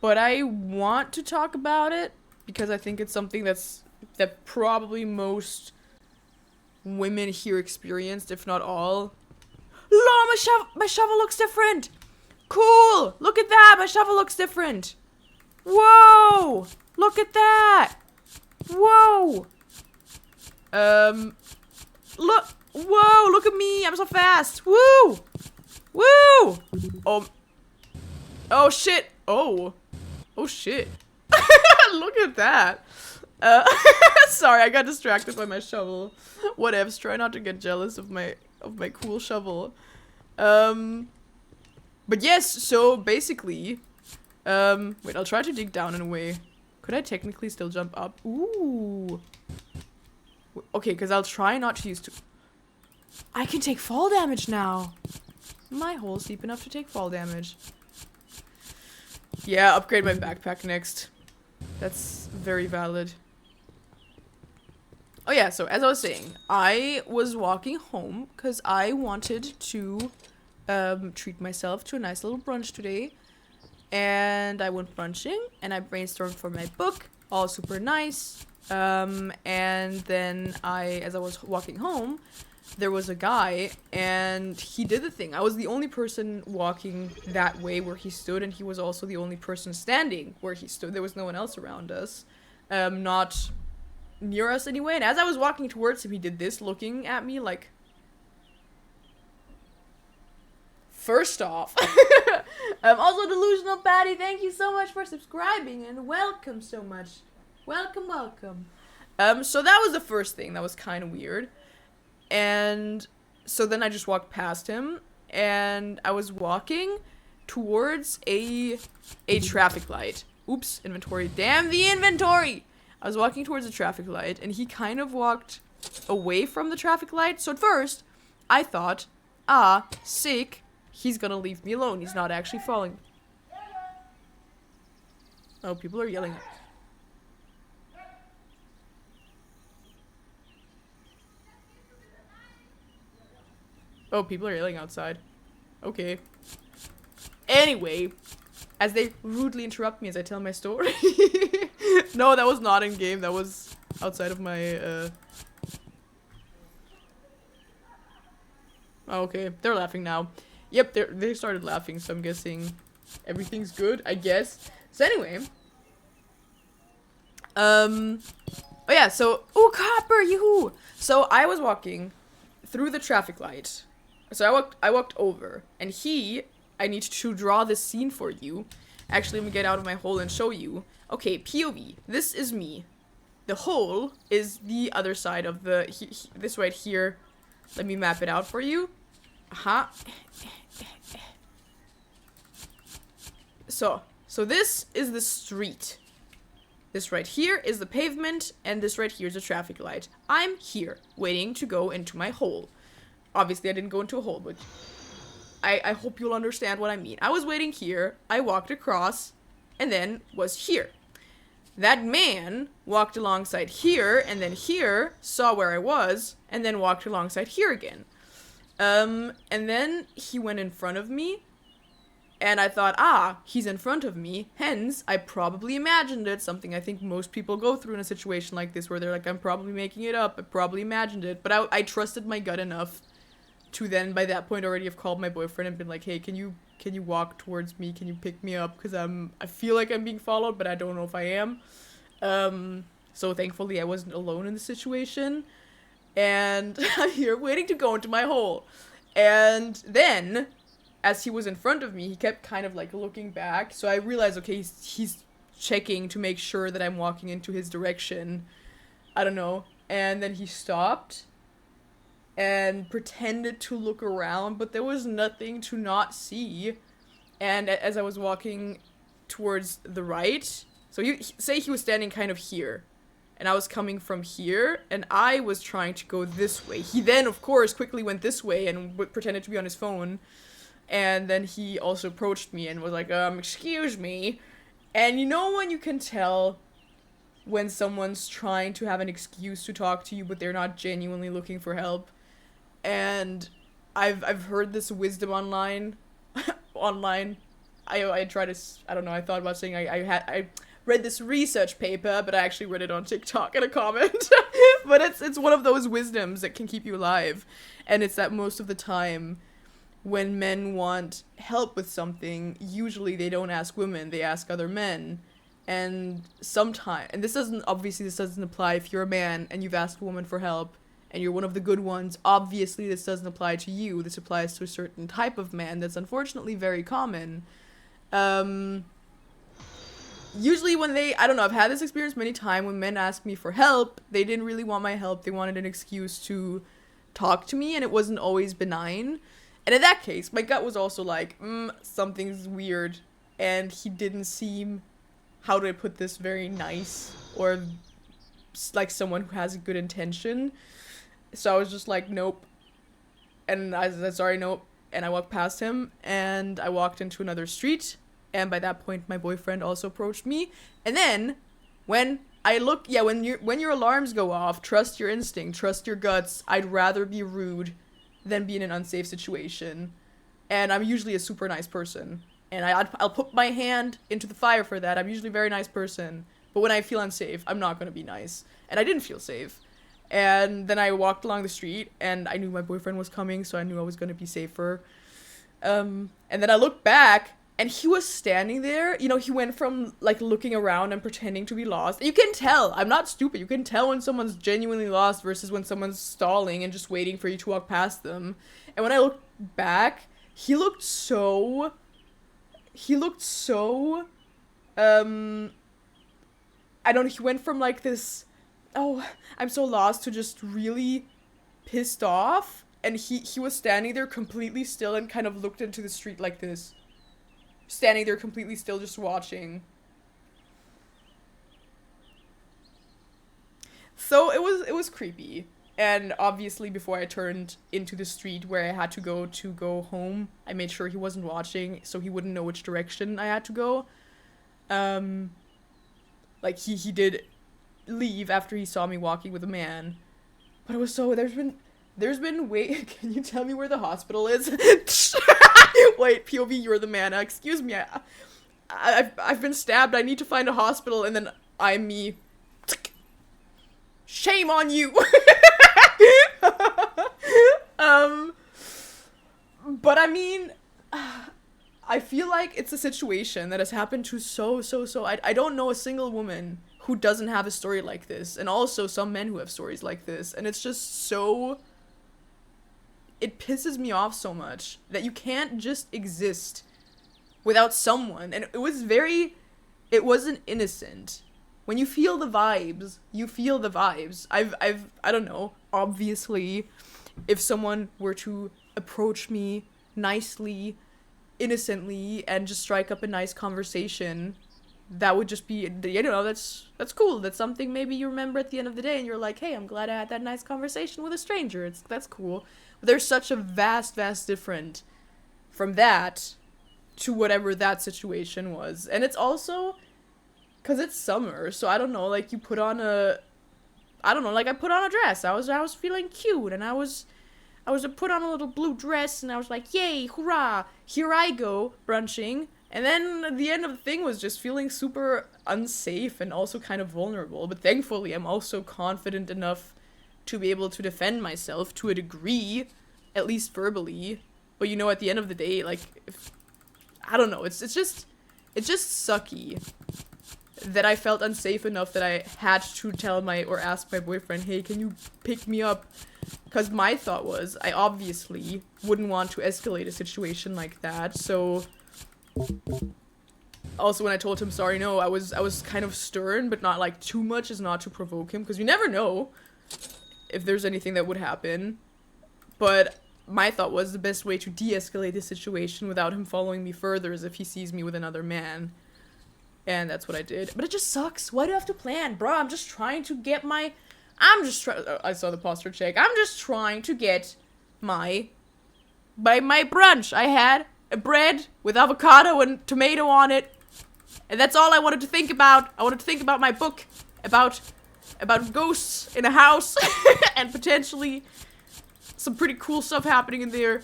I want to talk about it because I think it's something that probably most women here experienced, if not all. Law, my shovel looks different. Cool! Look at that! My shovel looks different! Whoa! Look at that! Whoa! Look! Whoa! Look at me! I'm so fast! Woo! Woo! Oh shit! Oh shit! Look at that! Sorry, I got distracted by my shovel. Whatevs. Try not to get jealous of my cool shovel. But yes, so basically, wait, I'll try to dig down in a way. Could I technically still jump up? Ooh. Okay, because I'll try not to use I can take fall damage now. My hole's deep enough to take fall damage. Yeah, upgrade my backpack next. That's very valid. Oh yeah, so as I was saying, I was walking home because I wanted to treat myself to a nice little brunch today. And I went brunching and I brainstormed for my book, all super nice. And then as I was walking home, there was a guy and he did the thing. I was the only person walking that way where he stood, and he was also the only person standing where he stood. There was no one else around us. Not near us anyway. And as I was walking towards him, he did this, looking at me like... First off, also Delusional Patty, thank you so much for subscribing and welcome so much. Welcome, welcome. So that was the first thing that was kind of weird. And so then I just walked past him and I was walking towards a traffic light. Oops, inventory. Damn the inventory! I was walking towards a traffic light and he kind of walked away from the traffic light. So at first, I thought, sick. He's gonna leave me alone. He's not actually following. Oh, people are yelling. Oh, people are yelling outside. Okay. Anyway, as they rudely interrupt me as I tell my story. No, that was not in game. That was outside of my, Oh, okay. They're laughing now. Yep, they started laughing, so I'm guessing everything's good, I guess. So anyway. Oh yeah, so... Ooh, copper! Yoo-hoo! So I was walking through the traffic light. So I walked over. And I need to draw this scene for you. Actually, let me get out of my hole and show you. Okay, POV. This is me. the hole is the other side of this right here. Let me map it out for you. So this is the street. This right here is the pavement, and this right here is a traffic light. I'm here, waiting to go into my hole. Obviously, I didn't go into a hole, but I hope you'll understand what I mean. I was waiting here, I walked across, and then was here. That man walked alongside here, and then here, saw where I was, and then walked alongside here again. And then he went in front of me, and I thought, he's in front of me, hence, I probably imagined it, something I think most people go through in a situation like this, where they're like, I'm probably making it up, I probably imagined it, but I trusted my gut enough to then, by that point, already have called my boyfriend and been like, hey, can you walk towards me, can you pick me up, because I feel like I'm being followed, but I don't know if I am. So thankfully I wasn't alone in the situation, and I'm here waiting to go into my hole, and then, as he was in front of me, he kept kind of like looking back, so I realized, okay, he's checking to make sure that I'm walking into his direction, I don't know, and then he stopped, and pretended to look around, but there was nothing to not see, and as I was walking towards the right, so say he was standing kind of here, and I was coming from here, and I was trying to go this way. He then, of course, quickly went this way and pretended to be on his phone, and then he also approached me and was like, excuse me, and you know when you can tell when someone's trying to have an excuse to talk to you, but they're not genuinely looking for help? And I've heard this wisdom online. I try to, I don't know, I thought about saying I read this research paper, but I actually read it on TikTok in a comment. But it's one of those wisdoms that can keep you alive. And it's that most of the time, when men want help with something, usually they don't ask women, they ask other men. And sometimes, and this doesn't apply if you're a man and you've asked a woman for help, and you're one of the good ones. Obviously, this doesn't apply to you. This applies to a certain type of man that's unfortunately very common. Usually when I don't know, I've had this experience many times when men ask me for help, they didn't really want my help. They wanted an excuse to talk to me, and it wasn't always benign. And in that case, my gut was also like, something's weird. And he didn't seem, how do I put this, very nice, or like someone who has a good intention. So I was just like, nope. And I said, sorry, nope. And I walked past him, and I walked into another street. And by that point, my boyfriend also approached me. And then, when your alarms go off, trust your instinct, trust your guts. I'd rather be rude than be in an unsafe situation. And I'm usually a super nice person. And I'll put my hand into the fire for that. I'm usually a very nice person. But when I feel unsafe, I'm not going to be nice. And I didn't feel safe. And then I walked along the street, and I knew my boyfriend was coming, so I knew I was going to be safer. And then I looked back, and he was standing there. You know, he went from, like, looking around and pretending to be lost. You can tell. I'm not stupid. You can tell when someone's genuinely lost versus when someone's stalling and just waiting for you to walk past them. And when I looked back, he looked so, he went from, like, this, oh, I'm so lost, to just really pissed off. And he was standing there completely still and kind of looked into the street like this. Standing there completely still, just watching. So it was creepy. And obviously before I turned into the street where I had to go home, I made sure he wasn't watching so he wouldn't know which direction I had to go. Like he did leave after he saw me walking with a man. But it was so, there's been wait, can you tell me where the hospital is? Wait, POV, you're the man. Excuse me, I've been stabbed. I need to find a hospital, and then I'm me. Shame on you. But I mean, I feel like it's a situation that has happened to so. I don't know a single woman who doesn't have a story like this, and also some men who have stories like this, and it's just so. It pisses me off so much that you can't just exist without someone. And it wasn't innocent. when you feel the vibes, you feel the vibes. I don't know, obviously, if someone were to approach me nicely, innocently, and just strike up a nice conversation, that would just be, you know, that's cool. That's something maybe you remember at the end of the day, and you're like, hey, I'm glad I had that nice conversation with a stranger. That's cool. But there's such a vast difference from that to whatever that situation was. And it's also because it's summer, so I don't know, like, you put on I put on a dress. I was feeling cute, and I put on a little blue dress, and I was like, yay, hurrah, here I go, brunching. And then the end of the thing was just feeling super unsafe and also kind of vulnerable. But thankfully, I'm also confident enough to be able to defend myself to a degree, at least verbally. But you know, at the end of the day, like, I don't know, it's just sucky that I felt unsafe enough that I had to ask my boyfriend, hey, can you pick me up? Because my thought was, I obviously wouldn't want to escalate a situation like that, so... Also, when I told him sorry, no, I was kind of stern, but not, like, too much as not to provoke him, because you never know if there's anything that would happen. But my thought was the best way to de-escalate the situation without him following me further is if he sees me with another man. And that's what I did. But it just sucks. Why do I have to plan? Bro, I'm just trying to get my... I saw the posture check. I'm just trying to get my brunch. I had a bread with avocado and tomato on it. And that's all I wanted to think about. I wanted to think about my book. About ghosts in a house. And potentially some pretty cool stuff happening in there.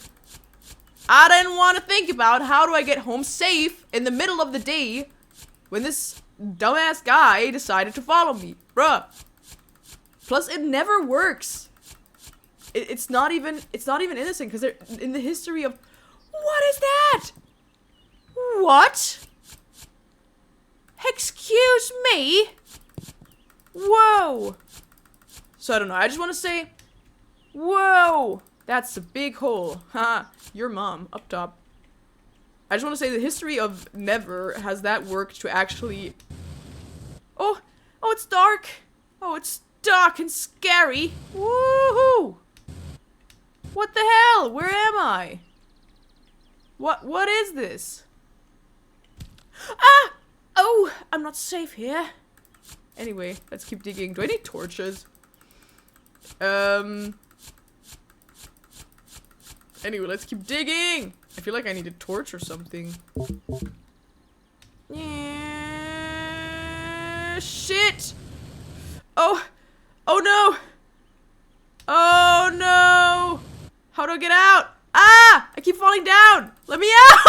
I didn't want to think about how do I get home safe in the middle of the day when this dumbass guy decided to follow me. Bruh. Plus, it never works. It's not even innocent, because in the history of... What is that? What? Excuse me? Whoa. So, I don't know. I just want to say... Whoa. That's a big hole. Ha. Your mom. Up top. I just want to say the history of never has that worked to actually... Oh, it's dark. Oh, it's dark and scary. Woohoo! What the hell? Where am I? What is this? Ah! Oh, I'm not safe here. Anyway, let's keep digging. Do I need torches? Anyway, let's keep digging! I feel like I need a torch or something. Yeah, shit! Oh no! Oh no! How do I get out? Ah! I keep falling down! Let me out!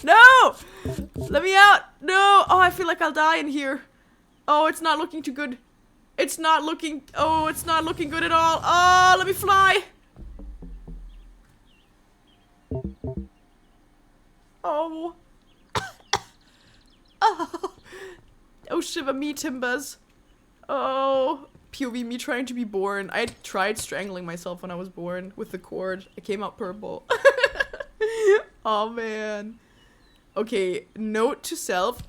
No! Let me out! No! Oh, I feel like I'll die in here. Oh, it's not looking too good. It's not looking good at all. Oh, let me fly! Oh. Oh, shiver me timbers. Oh. POV me trying to be born. I tried strangling myself when I was born with the cord. I came out purple. Oh, man. Okay, note to self.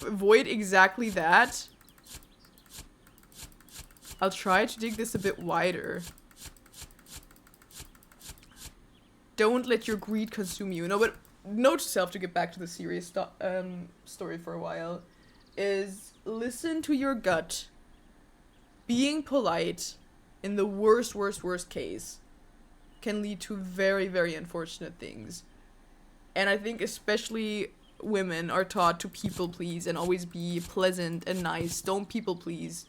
Avoid exactly that. I'll try to dig this a bit wider. Don't let your greed consume you. No, but note to self, to get back to the serious story for a while, is listen to your gut. Being polite, in the worst case, can lead to very, very unfortunate things. And I think especially women are taught to people please and always be pleasant and nice. Don't people please.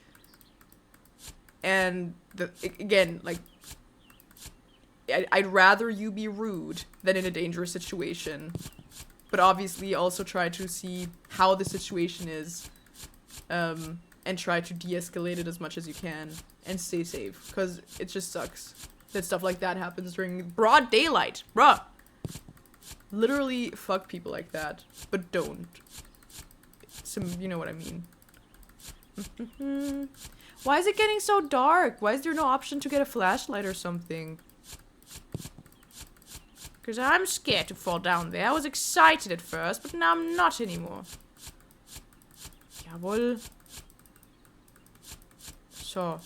And again, like, I'd rather you be rude than in a dangerous situation. But obviously also try to see how the situation is. And try to de-escalate it as much as you can. And stay safe. Because it just sucks that stuff like that happens during broad daylight. Bruh. Literally fuck people like that. But don't. You know what I mean. Why is it getting so dark? Why is there no option to get a flashlight or something? Because I'm scared to fall down there. I was excited at first, but now I'm not anymore. Jawohl. So.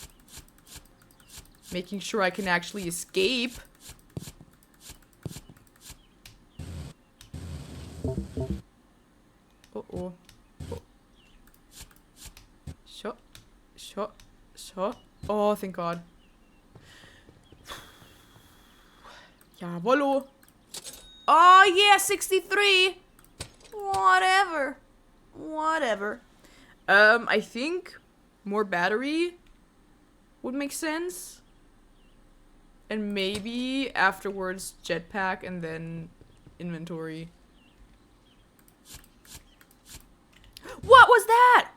Making sure I can actually escape. Uh-oh. Oh. So. So. So. Oh, thank God. Jawollo. Oh, yeah, 63. Whatever. Whatever. I think more battery would make sense. And maybe afterwards jetpack and then inventory. What was that?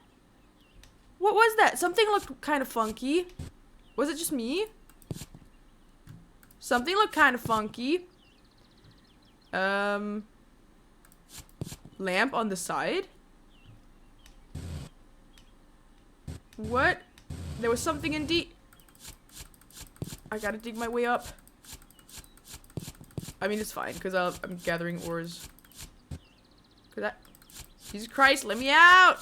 What was that? Something looked kind of funky. Was it just me? Something looked kind of funky. Lamp on the side? What? There was something indeed. I gotta dig my way up. I mean, it's fine, because I'm gathering ores. Jesus Christ, let me out!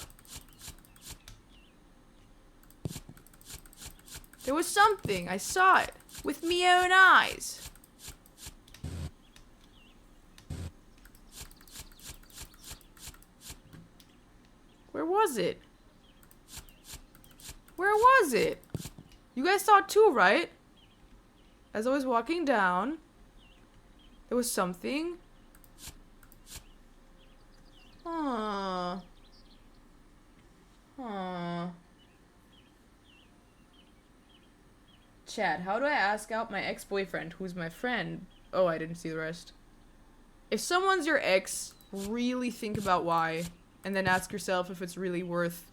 There was something. I saw it. With me own eyes. Where was it? Where was it? You guys saw it too, right? As I was walking down, there was something. Huh. Huh. Chat, how do I ask out my ex-boyfriend, who's my friend? Oh, I didn't see the rest. If someone's your ex, really think about why, and then ask yourself if it's really worth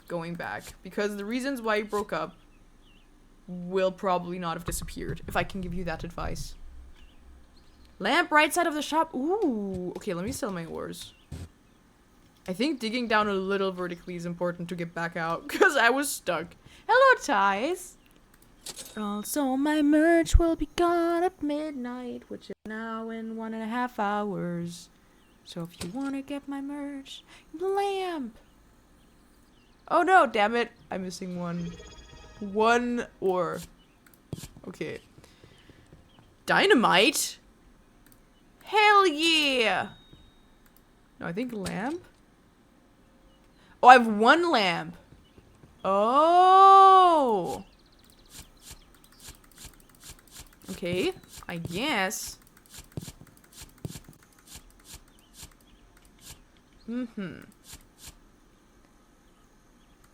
going back. Because the reasons why you broke up will probably not have disappeared, if I can give you that advice. Lamp right side of the shop. Ooh. Okay, let me sell my ores. I think digging down a little vertically is important to get back out, because I was stuck. Hello, Ties. Also, my merch will be gone at midnight, which is now in 1.5 hours. So if you want to get my merch, Lamp. Oh no, damn it. I'm missing one. One ore. Okay. Dynamite? Hell yeah! No, I think lamp? Oh, I have one lamp. Oh! Okay, I guess.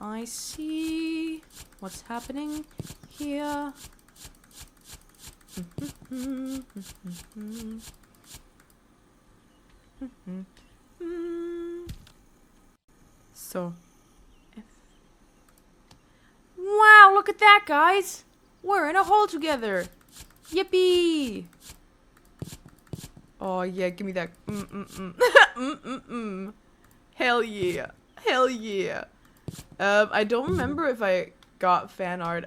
I see what's happening here. So. Wow, look at that, guys. We're in a hole together. Yippee. Oh, yeah, give me that. Hell yeah. Hell yeah. I don't remember if I got fan art.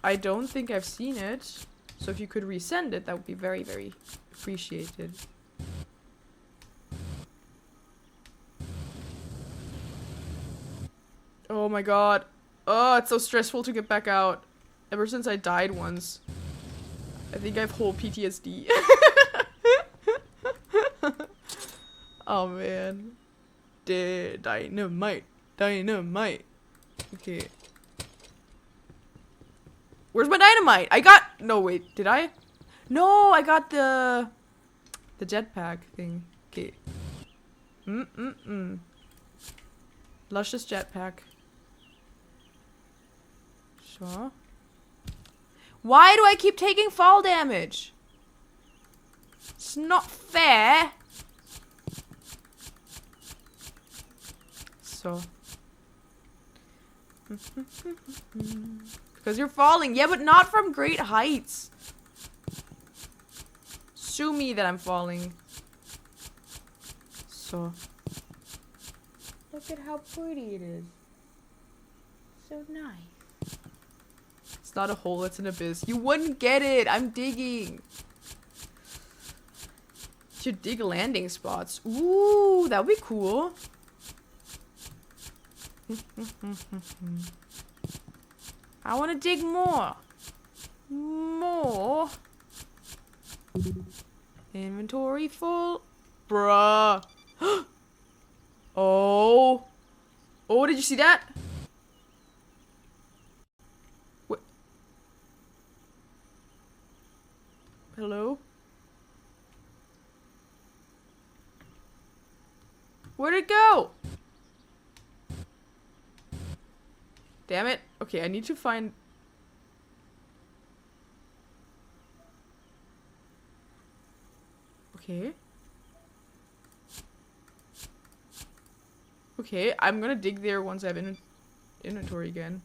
I don't think I've seen it. So if you could resend it, that would be very, very appreciated. Oh my god. Oh, it's so stressful to get back out. Ever since I died once. I think I have whole PTSD. Oh man. Dynamite. Dynamite. Okay. Where's my dynamite? I got... No, wait. Did I? No, I got the jetpack thing. Okay. Luscious jetpack. So. Why do I keep taking fall damage? It's not fair. So. Because you're falling. Yeah, but not from great heights. Sue me that I'm falling. So. Look at how pretty it is. So nice. It's not a hole, it's an abyss. You wouldn't get it. I'm digging. to dig landing spots. Ooh, that would be cool. I want to dig more. More. Inventory full. Bruh. Oh. Oh, did you see that? What? Hello? Where'd it go? Damn it. Okay, I need to find... Okay. Okay, I'm gonna dig there once I have inventory again.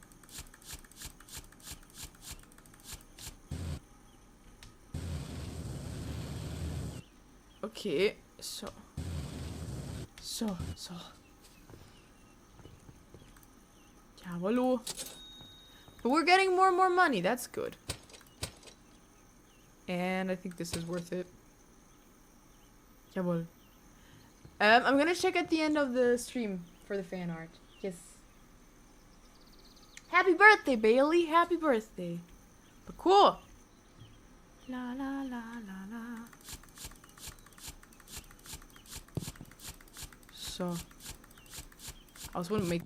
Okay, so. Jawalo. But we're getting more and more money, that's good. And I think this is worth it. Jawohl. I'm gonna check at the end of the stream for the fan art. Yes. Happy birthday, Bailey! Happy birthday. But cool. La la la la la. So. I also want to make